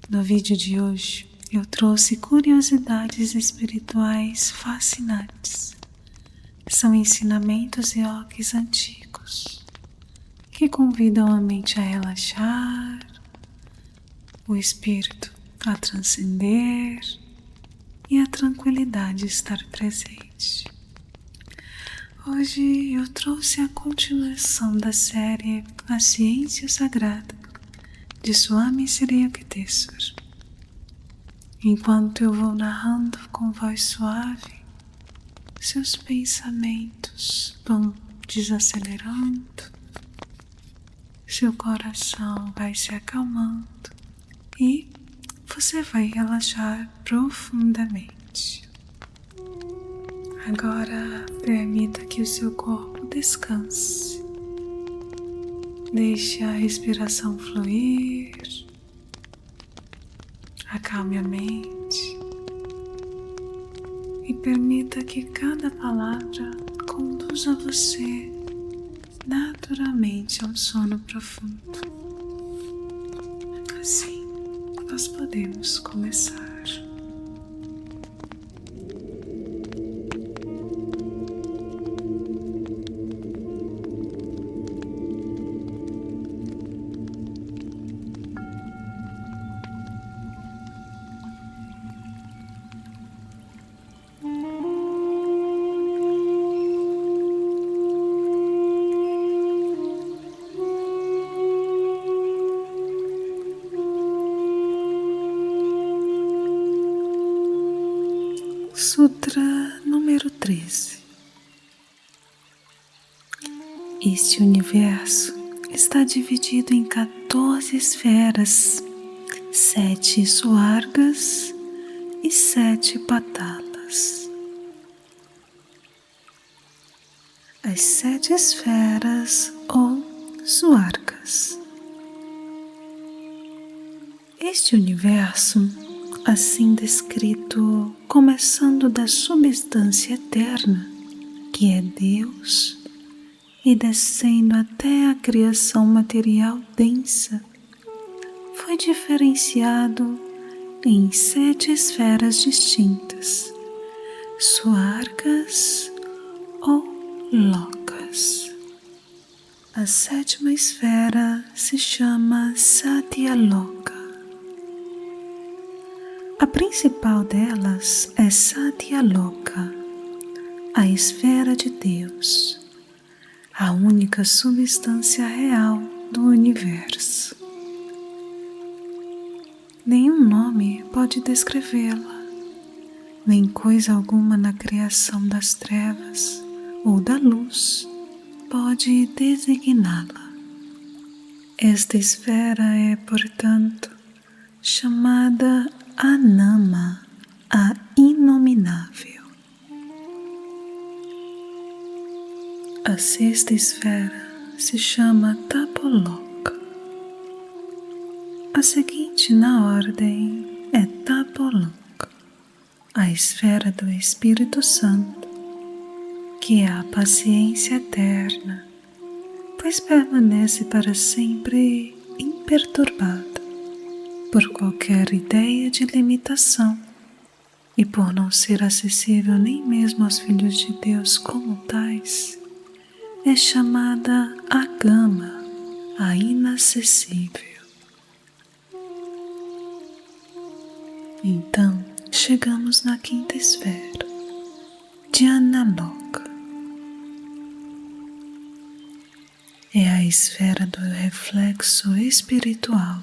No vídeo de hoje, eu trouxe curiosidades espirituais fascinantes. São ensinamentos yogis antigos que convidam a mente a relaxar, o espírito a transcender e a tranquilidade estar presente. Hoje eu trouxe a continuação da série A Ciência Sagrada de Swami Sri Yukteswar. Enquanto eu vou narrando com voz suave, seus pensamentos vão desacelerando, seu coração vai se acalmando e você vai relaxar profundamente. Agora permita que o seu corpo descanse. Deixe a respiração fluir. Acalme a mente. E permita que cada palavra conduza você naturalmente a um sono profundo. Assim, nós podemos começar. Sutra número 13. Este universo está dividido em 14 esferas, 7 suargas e 7 patalas. As 7 esferas ou suargas. Este universo, assim descrito, começando da substância eterna, que é Deus, e descendo até a criação material densa, foi diferenciado em 7 esferas distintas, suargas ou lokas. A 7ª esfera se chama Satyaloka. A principal delas é Satyaloka, a esfera de Deus, a única substância real do universo. Nenhum nome pode descrevê-la, nem coisa alguma na criação das trevas ou da luz pode designá-la. Esta esfera é, portanto, chamada Anama, a inominável. A 6ª esfera se chama Tapoloka. A seguinte na ordem é Tapoloka, a esfera do Espírito Santo, que é a paciência eterna, pois permanece para sempre imperturbada por qualquer ideia de limitação e por não ser acessível nem mesmo aos filhos de Deus como tais, é chamada Agama, a inacessível. Então, chegamos na 5ª esfera, Dhyana-loka. É a esfera do reflexo espiritual.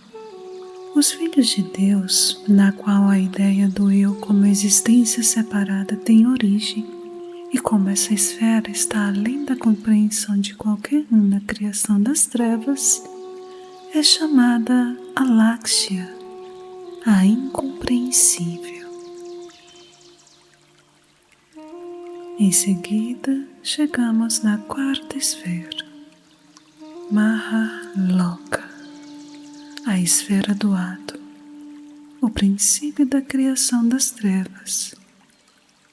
Os filhos de Deus, na qual a ideia do eu como existência separada tem origem, e como essa esfera está além da compreensão de qualquer um na criação das trevas, é chamada Alakshya, a incompreensível. Em seguida, chegamos na 4ª esfera, Mahaloka, a esfera do átomo, o princípio da criação das trevas,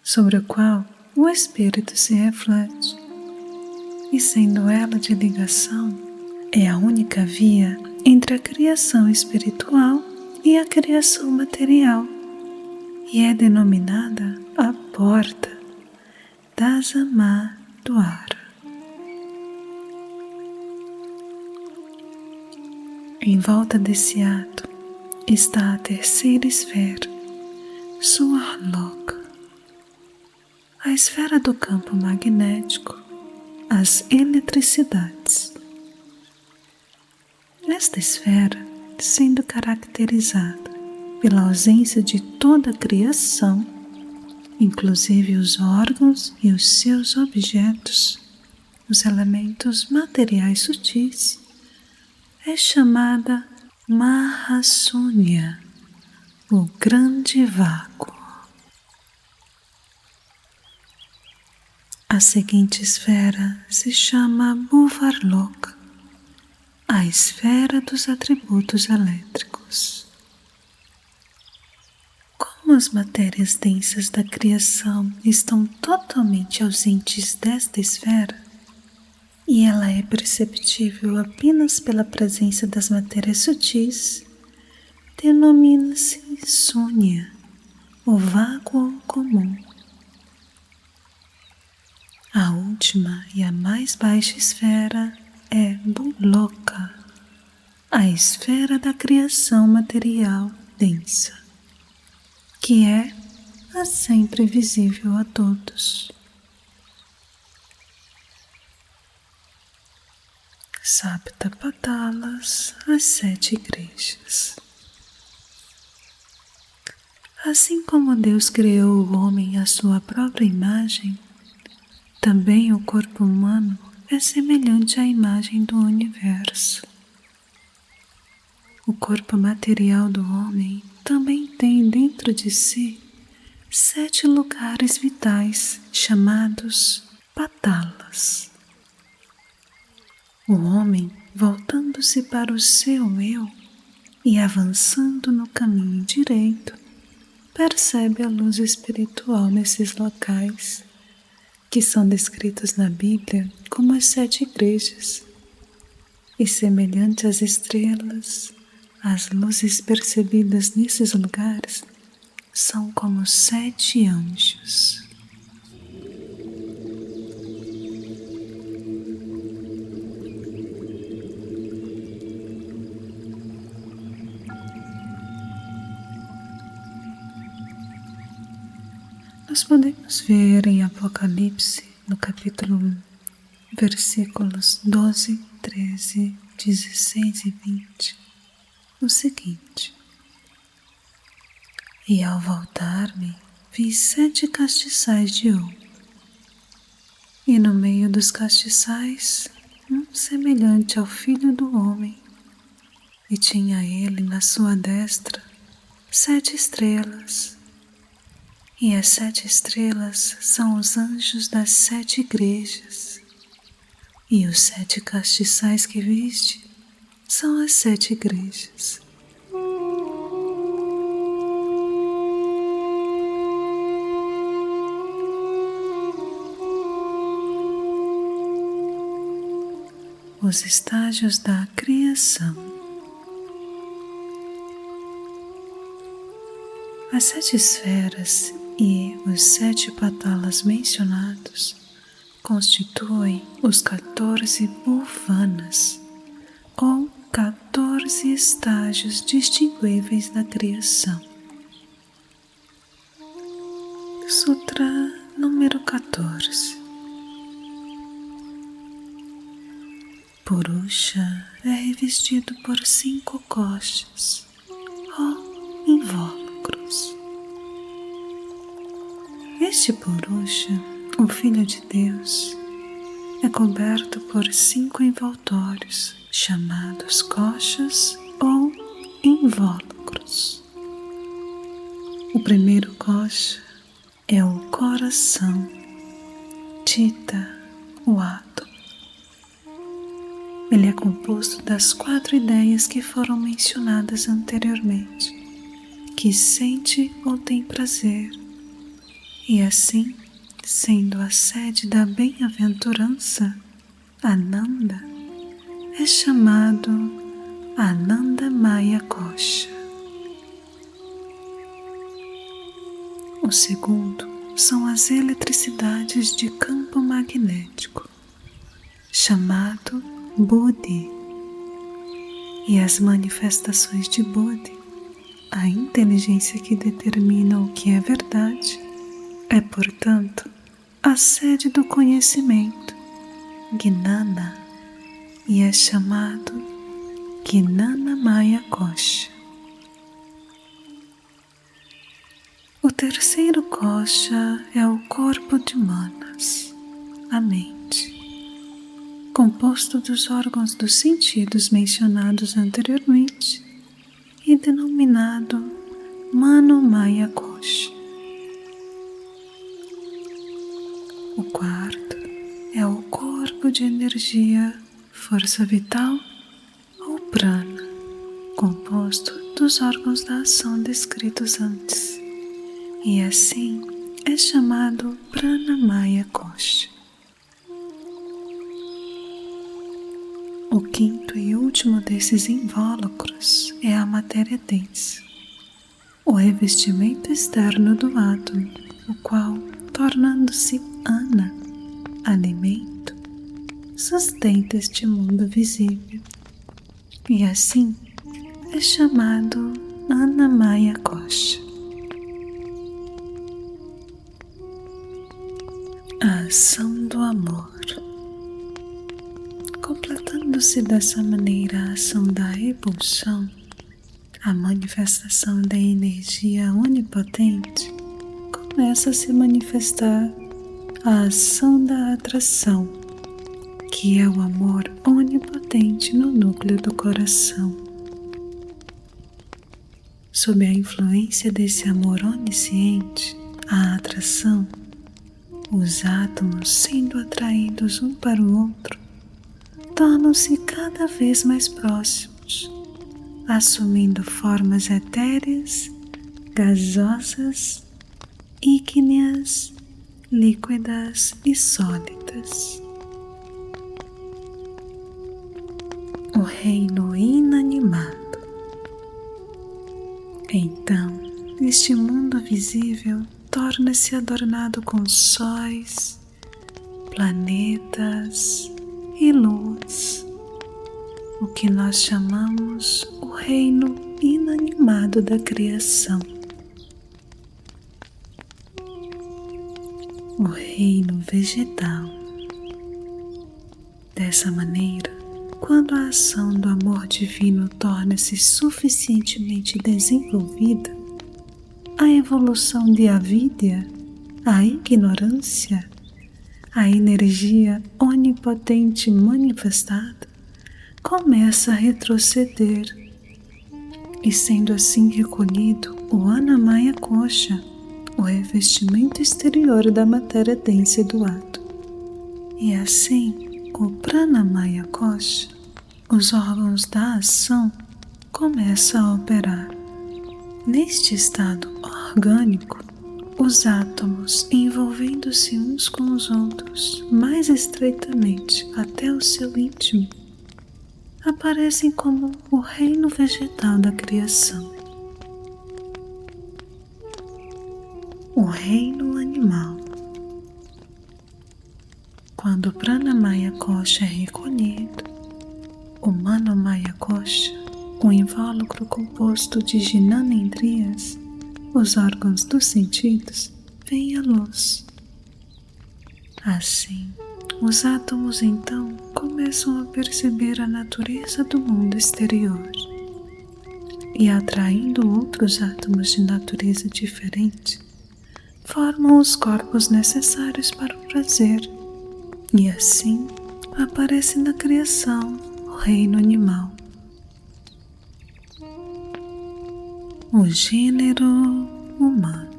sobre o qual o espírito se reflete, e sendo ela de ligação, é a única via entre a criação espiritual e a criação material, e é denominada a porta das Amaduara. Em volta desse ato está a terceira esfera, Suarloka, a esfera do campo magnético, as eletricidades. Esta esfera, sendo caracterizada pela ausência de toda a criação, inclusive os órgãos e os seus objetos, os elementos materiais sutis, é chamada Mahasunnya, o grande vácuo. A seguinte esfera se chama Bhuvarloka, a esfera dos atributos elétricos. Como as matérias densas da criação estão totalmente ausentes desta esfera, e ela é perceptível apenas pela presença das matérias sutis, denomina-se Sunya, o vácuo comum. A última e a mais baixa esfera é Bhuloka, a esfera da criação material densa, que é a sempre visível a todos. Saptapatalas, as 7 igrejas. Assim como Deus criou o homem à sua própria imagem, também o corpo humano é semelhante à imagem do universo. O corpo material do homem também tem dentro de si 7 lugares vitais chamados patalas. O homem, voltando-se para o seu eu e avançando no caminho direito, percebe a luz espiritual nesses locais, que são descritos na Bíblia como as 7 igrejas, e semelhante às estrelas, as luzes percebidas nesses lugares são como 7 anjos. Nós podemos ver em Apocalipse, no capítulo 1, versículos 12, 13, 16 e 20, o seguinte: E ao voltar-me, vi 7 castiçais de ouro, e no meio dos castiçais, um semelhante ao Filho do Homem, e tinha ele na sua destra 7 estrelas, e as 7 estrelas são os anjos das 7 igrejas, e os 7 castiçais que viste são as 7 igrejas. Os estágios da criação. As 7 esferas e os 7 patalas mencionados constituem os 14 bhuvanas, ou 14 estágios distinguíveis da criação. Sutra número 14. Purusha é revestido por 5 coxas, ou invólucros. Este Purusha, o Filho de Deus, é coberto por 5 envoltórios, chamados coxas ou invólucros. O primeiro coxa é o coração, Chitta, o átomo. Ele é composto das 4 ideias que foram mencionadas anteriormente, que sente ou tem prazer, e assim, sendo a sede da bem-aventurança, Ananda, é chamado Anandamaya Kosha. O segundo são as eletricidades de campo magnético, chamado Buddhi, e as manifestações de Buddhi, a inteligência que determina o que é verdade, é, portanto, a sede do conhecimento, Gnana, e é chamado Gnanamaya Kosha. O terceiro Kosha é o corpo de Manas, a mente, composto dos órgãos dos sentidos mencionados anteriormente e denominado Manomaya Kosha. O quarto é o corpo de energia, força vital ou prana, composto dos órgãos da ação descritos antes, e assim é chamado Pranamaya Kosha. O quinto e último desses invólucros é a matéria densa, o revestimento externo do átomo, o qual, tornando-se Ana, alimento, sustenta este mundo visível, e assim é chamado Annamaya Kosha. A ação do amor. Completando-se dessa maneira a ação da repulsão, a manifestação da energia onipotente, começa a se manifestar a ação da atração, que é o amor onipotente no núcleo do coração. Sob a influência desse amor onisciente, a atração, os átomos sendo atraídos um para o outro, tornam-se cada vez mais próximos, assumindo formas etéreas, gasosas, ígneas, líquidas e sólidas. O reino inanimado. Então, este mundo visível torna-se adornado com sóis, planetas e luz, o que nós chamamos o reino inanimado da criação. O reino vegetal. Dessa maneira, quando a ação do amor divino torna-se suficientemente desenvolvida, a evolução de avidya, a ignorância, a energia onipotente manifestada, começa a retroceder, e sendo assim recolhido o Annamaya Kosha, o revestimento exterior da matéria densa do átomo, e assim o Pranamaya Kosha, os órgãos da ação, começam a operar. Neste estado orgânico, os átomos, envolvendo-se uns com os outros mais estreitamente até o seu íntimo, aparecem como o reino vegetal da criação. O reino animal. Quando o Pranamaya Kosha é recolhido, o Manomaya Kosha, o invólucro composto de Jnanendriyas, os órgãos dos sentidos, vem à luz. Assim, os átomos então começam a perceber a natureza do mundo exterior e, atraindo outros átomos de natureza diferente, formam os corpos necessários para o prazer, e assim aparece na criação o reino animal. O gênero humano.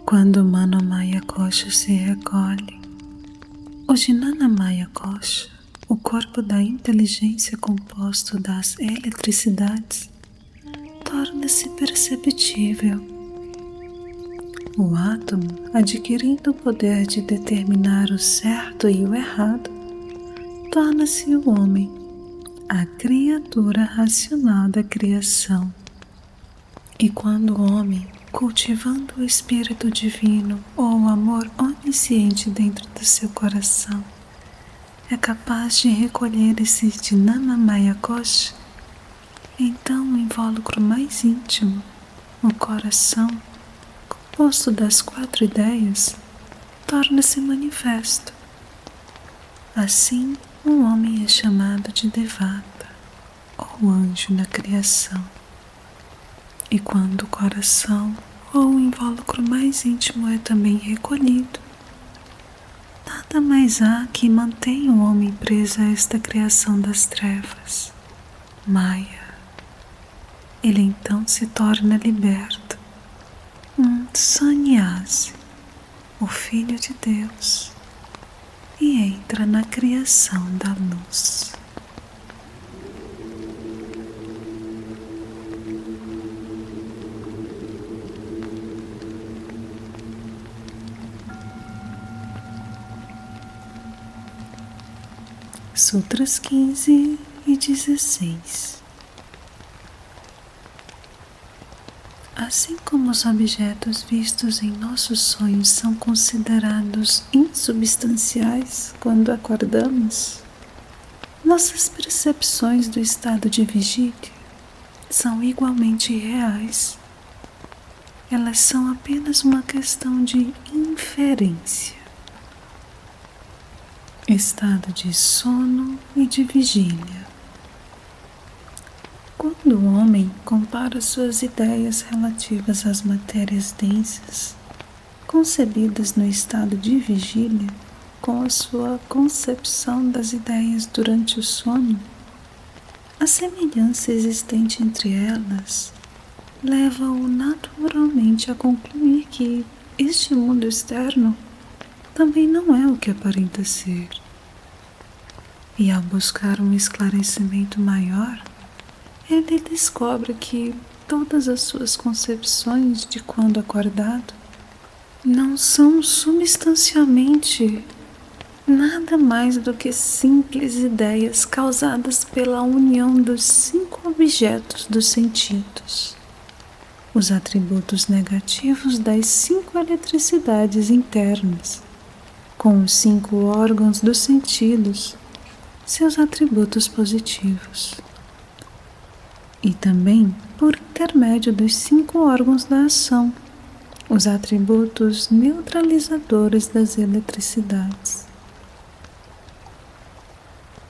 Quando o Manomaya Kosha se recolhe, o Jnanamaya Kosha, o corpo da inteligência composto das eletricidades, torna-se perceptível. O átomo, adquirindo o poder de determinar o certo e o errado, torna-se o homem, a criatura racional da criação. E quando o homem cultivando o Espírito Divino ou o amor onisciente dentro do seu coração, é capaz de recolher esse Dhyana Maya Kosha, então o invólucro mais íntimo, o coração, composto das 4 ideias, torna-se manifesto. Assim, um homem é chamado de Devata, ou anjo na criação. E quando o coração ou o invólucro mais íntimo é também recolhido, nada mais há que mantenha o homem preso a esta criação das trevas, Maya. Ele então se torna liberto, um sannyasi, o Filho de Deus, e entra na criação da luz. Sutras 15 e 16. Assim como os objetos vistos em nossos sonhos são considerados insubstanciais quando acordamos, nossas percepções do estado de vigília são igualmente reais. Elas são apenas uma questão de inferência. Estado de sono e de vigília. Quando o homem compara suas ideias relativas às matérias densas, concebidas no estado de vigília, com a sua concepção das ideias durante o sono, a semelhança existente entre elas leva-o naturalmente a concluir que este mundo externo também não é o que aparenta ser. E ao buscar um esclarecimento maior, ele descobre que todas as suas concepções de quando acordado não são substancialmente nada mais do que simples ideias causadas pela união dos 5 objetos dos sentidos, os atributos negativos das 5 eletricidades internas, com os 5 órgãos dos sentidos, seus atributos positivos. E também por intermédio dos 5 órgãos da ação, os atributos neutralizadores das eletricidades.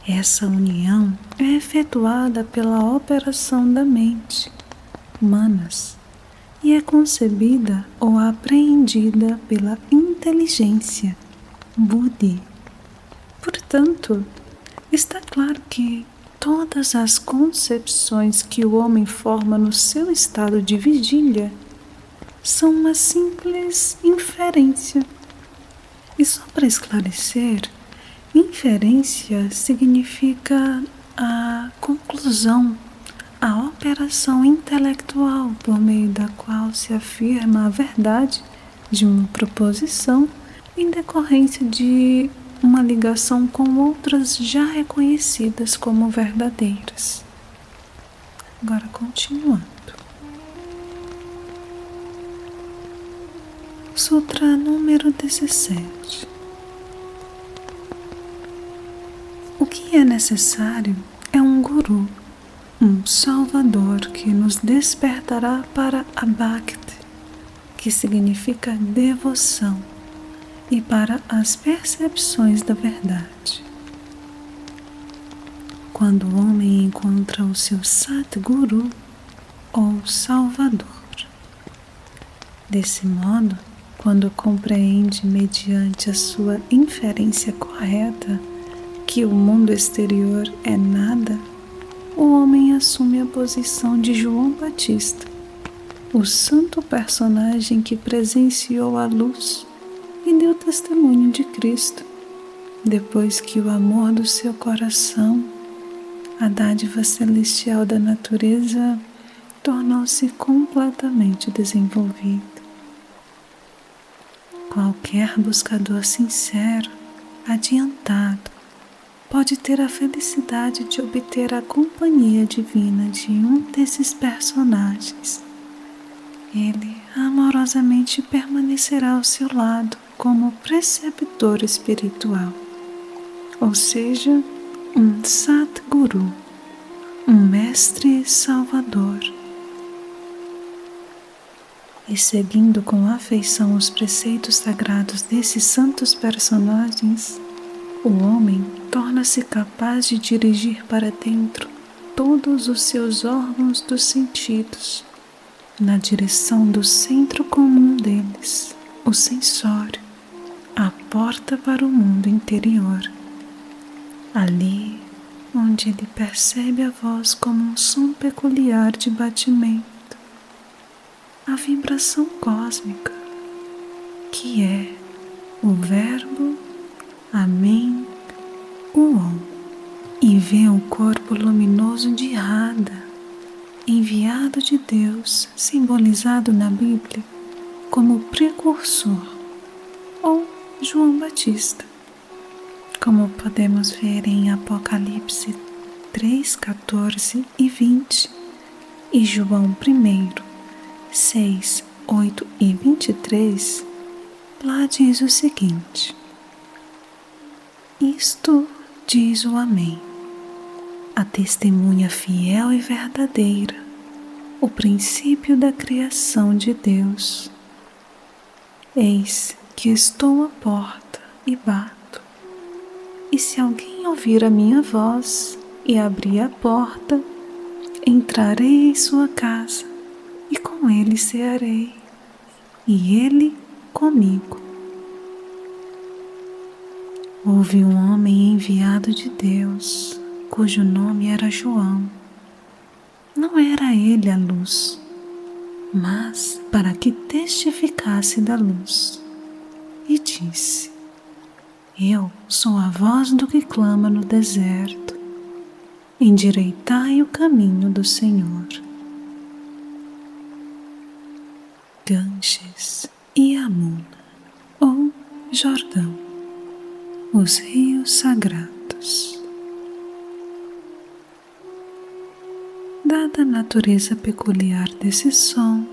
Essa união é efetuada pela operação da mente, manas, e é concebida ou apreendida pela inteligência, buddhi. Portanto, está claro que todas as concepções que o homem forma no seu estado de vigília são uma simples inferência. E só para esclarecer, inferência significa a conclusão, a operação intelectual por meio da qual se afirma a verdade de uma proposição em decorrência de uma ligação com outras já reconhecidas como verdadeiras. Agora continuando. Sutra número 17. O que é necessário é um guru, um salvador que nos despertará para a Bhakti, que significa devoção, e para as percepções da verdade. Quando o homem encontra o seu Satguru, ou Salvador. Desse modo, quando compreende mediante a sua inferência correta que o mundo exterior é nada, o homem assume a posição de João Batista, o santo personagem que presenciou a luz e deu testemunho de Cristo, depois que o amor do seu coração, a dádiva celestial da natureza, tornou-se completamente desenvolvido. Qualquer buscador sincero, adiantado, pode ter a felicidade de obter a companhia divina de um desses personagens. Ele ama amorosamente permanecerá ao seu lado como preceptor espiritual, ou seja, um Satguru, um mestre salvador. E seguindo com afeição os preceitos sagrados desses santos personagens, o homem torna-se capaz de dirigir para dentro todos os seus órgãos dos sentidos, na direção do centro comum deles, o sensório, a porta para o mundo interior. Ali, onde ele percebe a voz como um som peculiar de batimento, a vibração cósmica, que é o verbo Amém, Uom, e vê o corpo luminoso de Radha, enviado de Deus, simbolizado na Bíblia como precursor, ou João Batista, como podemos ver em Apocalipse 3, 14 e 20, e João 1, 6, 8 e 23, lá diz o seguinte: Isto diz o Amém, a testemunha fiel e verdadeira, o princípio da criação de Deus. Eis que estou à porta e bato, e se alguém ouvir a minha voz e abrir a porta, entrarei em sua casa e com ele cearei, e ele comigo. Houve um homem enviado de Deus, cujo nome era João. Não era ele a luz, mas para que testificasse da luz. E disse: Eu sou a voz do que clama no deserto. Endireitai o caminho do Senhor. Ganges e Yamuna, ou Jordão, os rios sagrados. Dada a natureza peculiar desse som,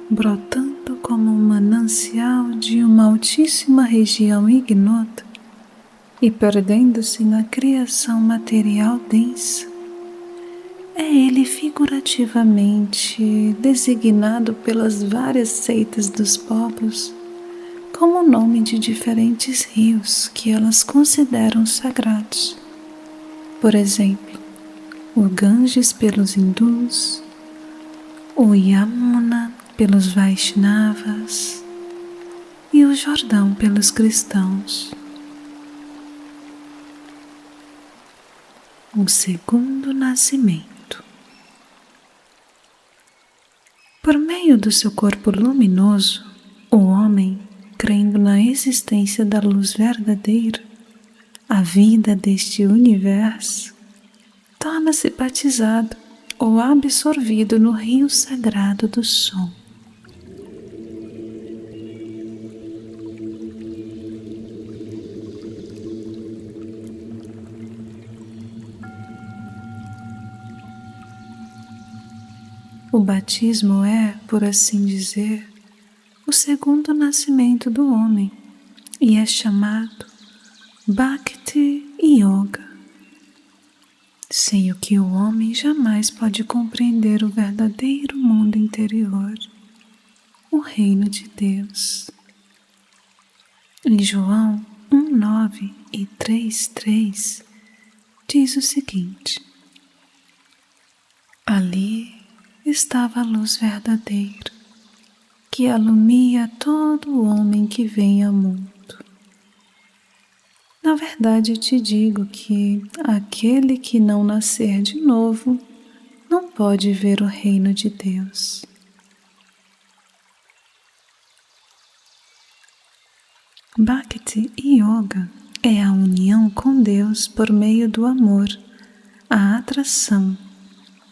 brotando como um manancial de uma altíssima região ignota e perdendo-se na criação material densa, é ele figurativamente designado pelas várias seitas dos povos como o nome de diferentes rios que elas consideram sagrados. Por exemplo, o Ganges pelos hindus, o Yamuna pelos Vaishnavas e o Jordão pelos cristãos. O segundo nascimento. Por meio do seu corpo luminoso, o homem, crendo na existência da luz verdadeira, a vida deste universo, torna-se batizado ou absorvido no rio sagrado do som. O batismo é, por assim dizer, o segundo nascimento do homem e é chamado Bhakti Yoga, sem o que o homem jamais pode compreender o verdadeiro mundo interior, o reino de Deus. Em João 1,9 e 3,3 diz o seguinte: Ali estava a luz verdadeira, que alumia todo homem que vem ao mundo. Na verdade, eu te digo que aquele que não nascer de novo não pode ver o reino de Deus. Bhakti Yoga é a união com Deus por meio do amor, a atração,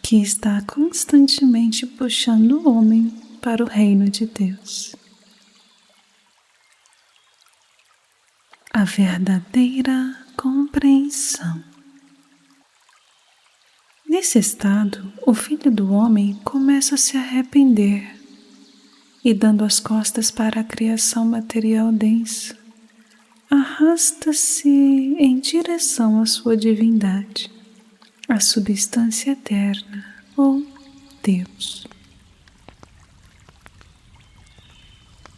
que está constantemente puxando o homem para o reino de Deus. A verdadeira compreensão. Nesse estado, o filho do homem começa a se arrepender, e, dando as costas para a criação material densa, arrasta-se em direção à sua divindade, a substância eterna ou Deus.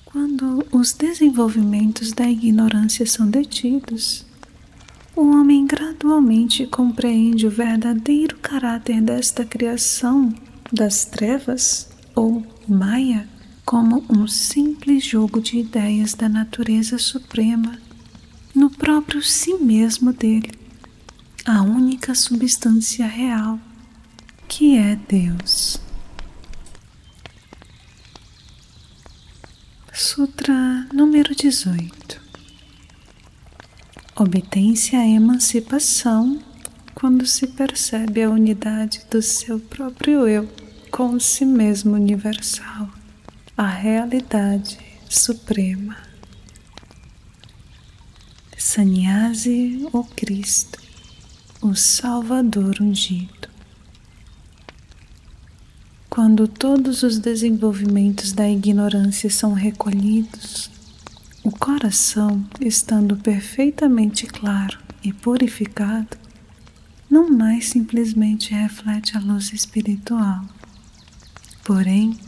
Quando os desenvolvimentos da ignorância são detidos, o homem gradualmente compreende o verdadeiro caráter desta criação das trevas ou Maya como um simples jogo de ideias da natureza suprema no próprio si mesmo dele, a única substância real, que é Deus. Sutra número 18. Obtém-se a emancipação quando se percebe a unidade do seu próprio eu com o si mesmo universal, a realidade suprema. Sannyasi, o Cristo, o Salvador ungido. Quando todos os desenvolvimentos da ignorância são recolhidos, o coração, estando perfeitamente claro e purificado, não mais simplesmente reflete a luz espiritual, porém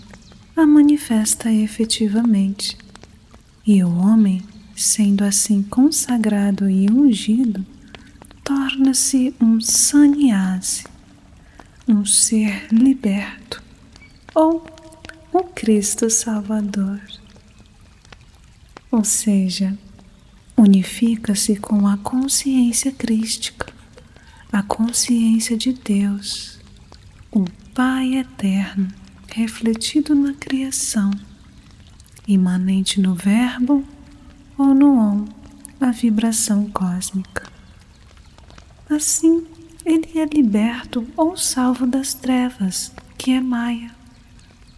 a manifesta efetivamente, e o homem, sendo assim consagrado e ungido, torna-se um sannyasi, um ser liberto, ou o Cristo Salvador. Ou seja, unifica-se com a consciência crística, a consciência de Deus, o Pai eterno, refletido na criação, imanente no Verbo ou no Om, a vibração cósmica. Assim, ele é liberto ou salvo das trevas, que é Maya,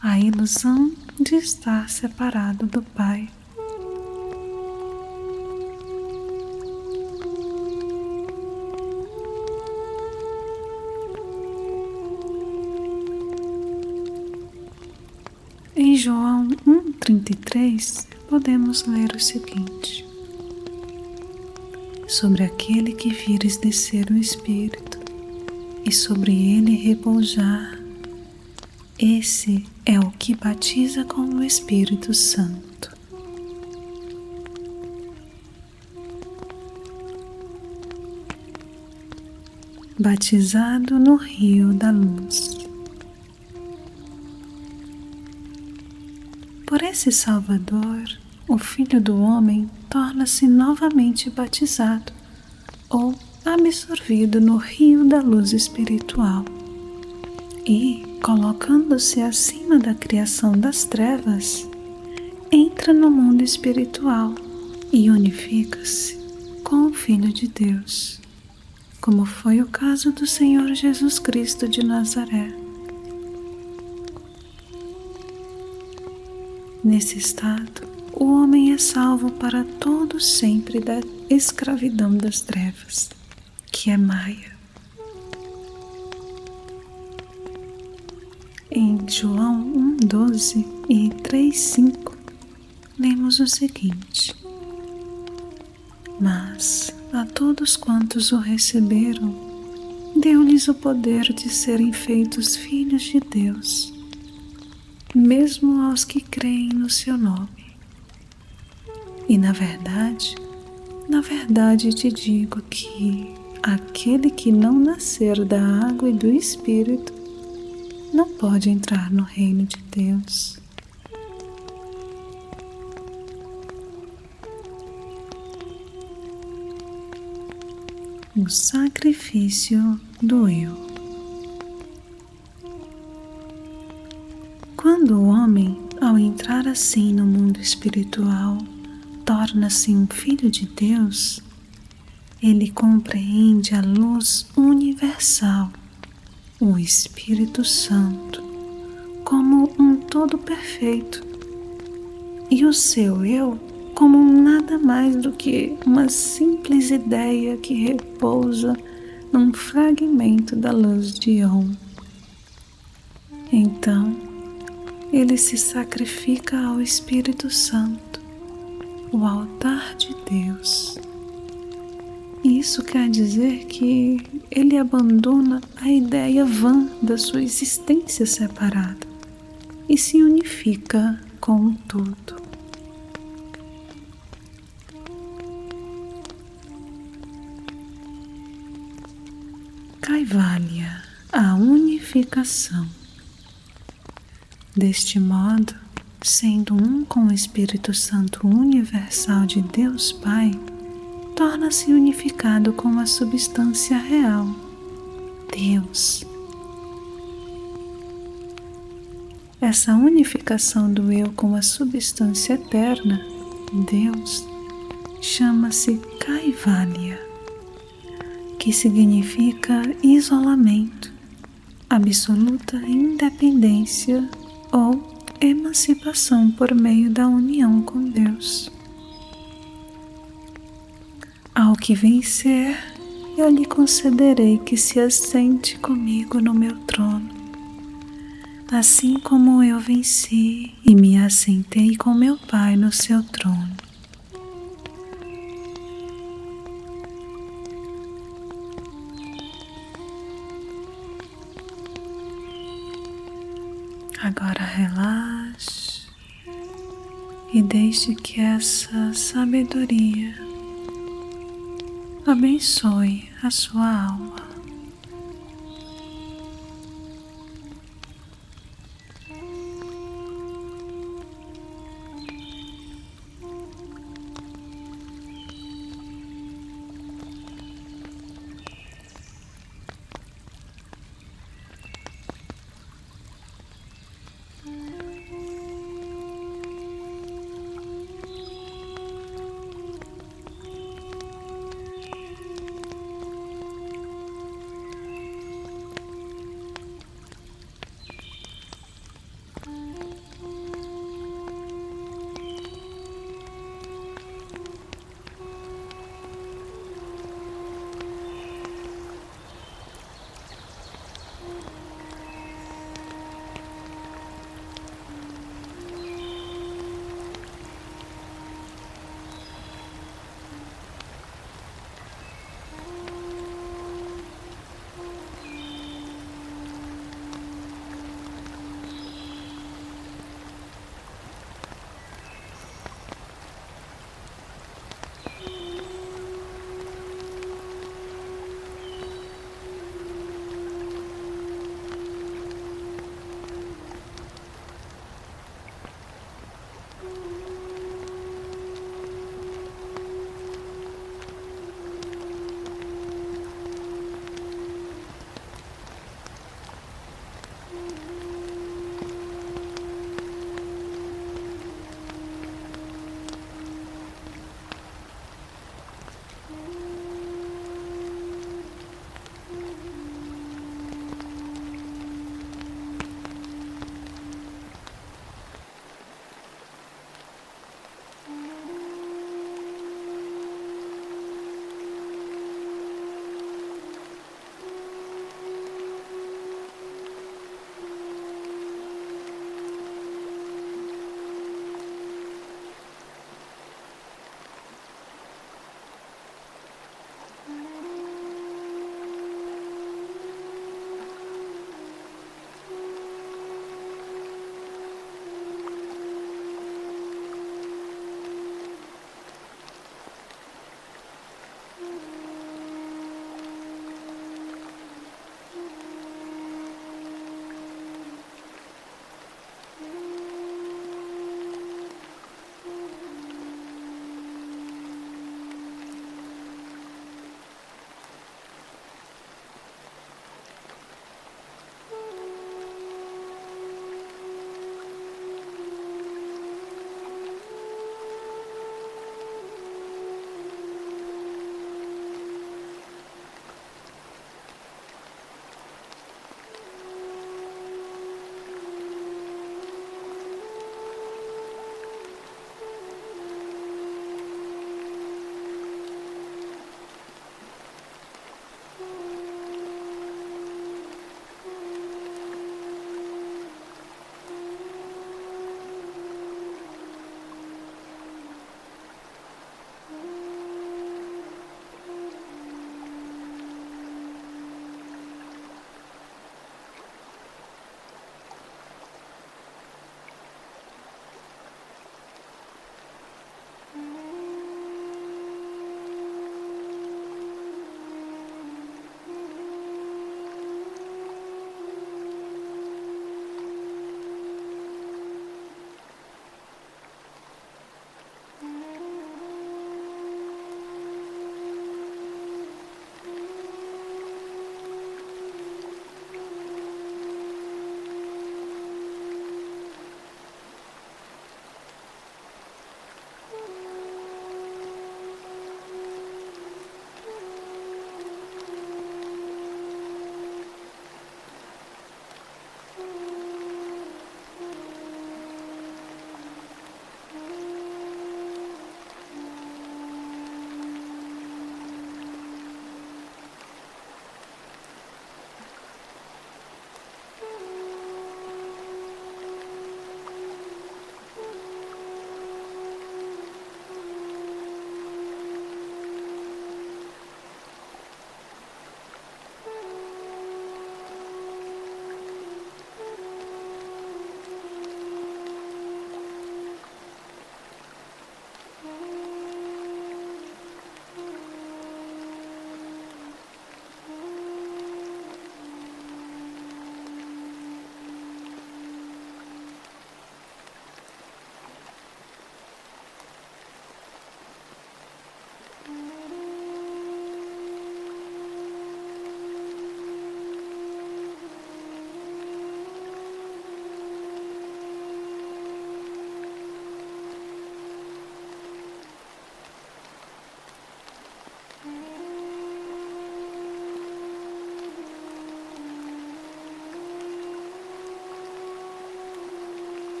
a ilusão de estar separado do Pai. Em João 1,33, podemos ler o seguinte: sobre aquele que vires descer o Espírito, e sobre ele repoujar, esse é o que batiza com o Espírito Santo. Batizado no Rio da Luz. Por esse Salvador, o Filho do Homem torna-se novamente batizado ou absorvido no rio da luz espiritual e, colocando-se acima da criação das trevas, entra no mundo espiritual e unifica-se com o Filho de Deus, como foi o caso do Senhor Jesus Cristo de Nazaré. Nesse estado, o homem é salvo para todo sempre da escravidão das trevas, que é Maya. Em João 1,12 e 3,5, lemos o seguinte: mas a todos quantos o receberam, deu-lhes o poder de serem feitos filhos de Deus, mesmo aos que creem no seu nome. E na verdade te digo que aquele que não nascer da água e do Espírito não pode entrar no reino de Deus. O sacrifício do eu. Quando o homem, ao entrar assim no mundo espiritual, torna-se um filho de Deus, ele compreende a luz universal, o Espírito Santo, como um todo perfeito, e o seu eu como nada mais do que uma simples ideia que repousa num fragmento da luz de Om. Então, ele se sacrifica ao Espírito Santo, o altar de Deus. Isso quer dizer que ele abandona a ideia vã da sua existência separada e se unifica com o todo. Kaivalya, a unificação. Deste modo, sendo um com o Espírito Santo universal de Deus Pai, torna-se unificado com a substância real, Deus. Essa unificação do eu com a substância eterna, Deus, chama-se Kaivalya, que significa isolamento, absoluta independência ou emancipação por meio da união com Deus. Ao que vencer, eu lhe concederei que se assente comigo no meu trono, assim como eu venci e me assentei com meu Pai no seu trono. Agora relaxe e deixe que essa sabedoria abençoe a sua alma.